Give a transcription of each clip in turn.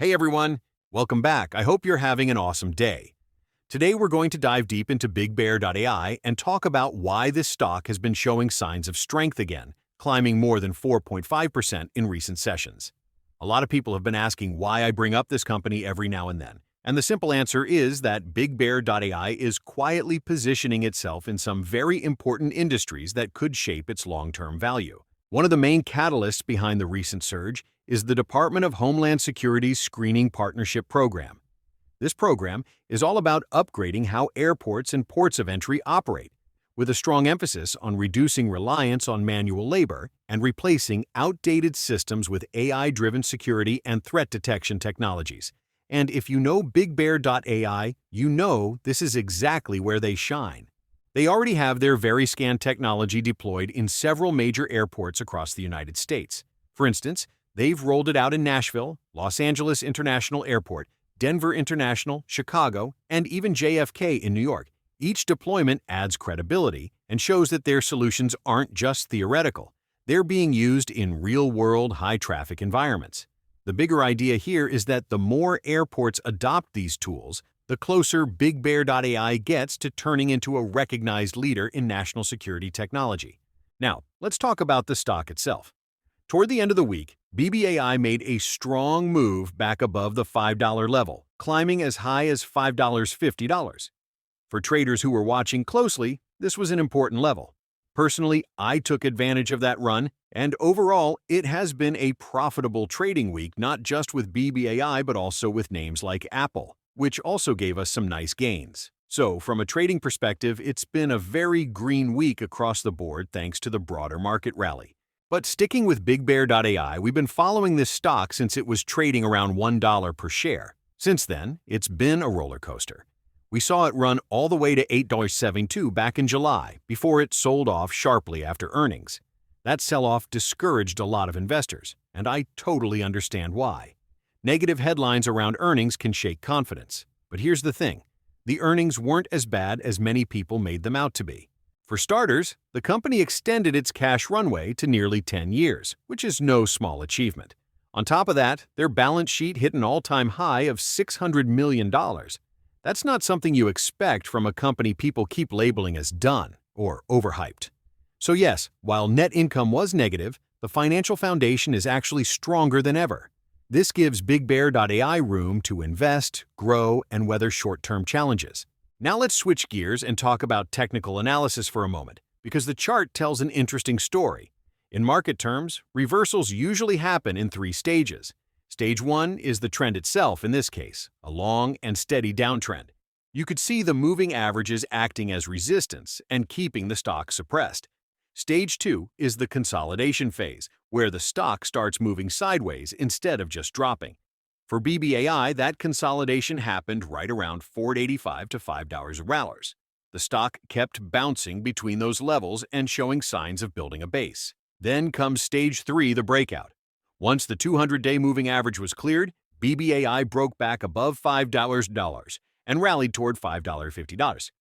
Hey everyone, welcome back. I hope you're having an awesome day. Today we're going to dive deep into Bigbear.ai and talk about why this stock has been showing signs of strength again, climbing more than 4.5% in recent sessions. A lot of people have been asking why I bring up this company every now and then, and the simple answer is that Bigbear.ai is quietly positioning itself in some very important industries that could shape its long-term value. One of the main catalysts behind the recent surge is the Department of Homeland Security's Screening Partnership Program. This program is all about upgrading how airports and ports of entry operate, with a strong emphasis on reducing reliance on manual labor and replacing outdated systems with AI-driven security and threat detection technologies. And if you know Bigbear.ai, you know this is exactly where they shine. They already have their VeriScan technology deployed in several major airports across the United States. For instance, they've rolled it out in Nashville, Los Angeles International Airport, Denver International, Chicago, and even JFK in New York. Each deployment adds credibility and shows that their solutions aren't just theoretical. They're being used in real-world, high-traffic environments. The bigger idea here is that the more airports adopt these tools, the closer Bigbear.ai gets to turning into a recognized leader in national security technology. Now, let's talk about the stock itself. Toward the end of the week, Bbai made a strong move back above the $5 level, climbing as high as $5.50. For traders who were watching closely, this was an important level. Personally, I took advantage of that run, and overall, it has been a profitable trading week not just with Bbai but also with names like Apple, which also gave us some nice gains. So, from a trading perspective, it's been a very green week across the board thanks to the broader market rally. But sticking with Bigbear.ai, we've been following this stock since it was trading around $1 per share. Since then, it's been a roller coaster. We saw it run all the way to $8.72 back in July, before it sold off sharply after earnings. That sell-off discouraged a lot of investors, and I totally understand why. Negative headlines around earnings can shake confidence. But here's the thing. The earnings weren't as bad as many people made them out to be. For starters, the company extended its cash runway to nearly 10 years, which is no small achievement. On top of that, their balance sheet hit an all-time high of $600 million. That's not something you expect from a company people keep labeling as done or overhyped. So yes, while net income was negative, the financial foundation is actually stronger than ever. This gives Bigbear.ai room to invest, grow, and weather short-term challenges. Now let's switch gears and talk about technical analysis for a moment, because the chart tells an interesting story. In market terms, reversals usually happen in 3 stages. Stage 1 is the trend itself in this case, a long and steady downtrend. You could see the moving averages acting as resistance and keeping the stock suppressed. Stage 2 is the consolidation phase, where the stock starts moving sideways instead of just dropping. For Bbai, that consolidation happened right around $4.85 to $5. The stock kept bouncing between those levels and showing signs of building a base. Then comes Stage 3, the breakout. Once the 200-day moving average was cleared, Bbai broke back above $5 and rallied toward $5.50.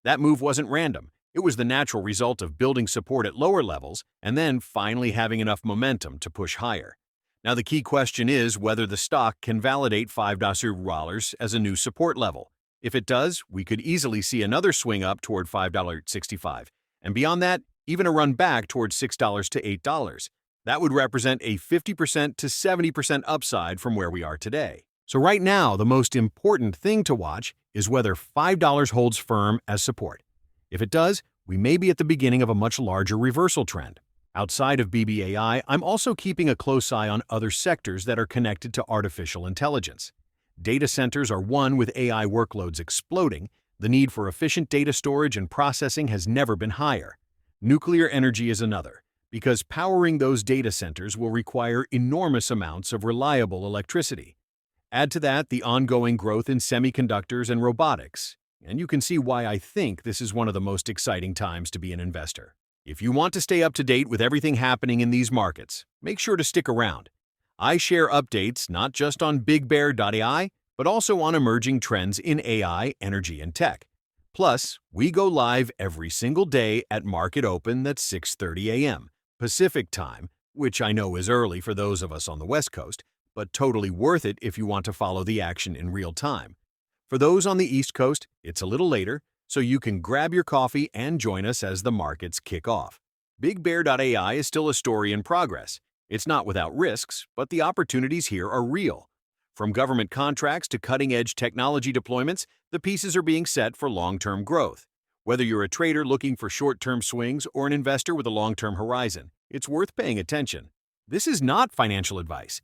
That move wasn't random. It was the natural result of building support at lower levels and then finally having enough momentum to push higher. Now the key question is whether the stock can validate $5 as a new support level. If it does, we could easily see another swing up toward $5.65, and beyond that, even a run back toward $6 to $8. That would represent a 50% to 70% upside from where we are today. So right now, the most important thing to watch is whether $5 holds firm as support. If it does, we may be at the beginning of a much larger reversal trend. Outside of Bbai, I'm also keeping a close eye on other sectors that are connected to artificial intelligence. Data centers are one with AI workloads exploding. The need for efficient data storage and processing has never been higher. Nuclear energy is another, because powering those data centers will require enormous amounts of reliable electricity. Add to that the ongoing growth in semiconductors and robotics, and you can see why I think this is one of the most exciting times to be an investor. If you want to stay up to date with everything happening in these markets, make sure to stick around. I share updates not just on Bigbear.ai, but also on emerging trends in AI, energy, and tech. Plus, we go live every single day at market open at 6:30 a.m. Pacific time, which I know is early for those of us on the West Coast, but totally worth it if you want to follow the action in real time. For those on the East Coast, it's a little later, so you can grab your coffee and join us as the markets kick off. Bigbear.ai is still a story in progress. It's not without risks, but the opportunities here are real. From government contracts to cutting-edge technology deployments, the pieces are being set for long-term growth. Whether you're a trader looking for short-term swings or an investor with a long-term horizon, it's worth paying attention. This is not financial advice.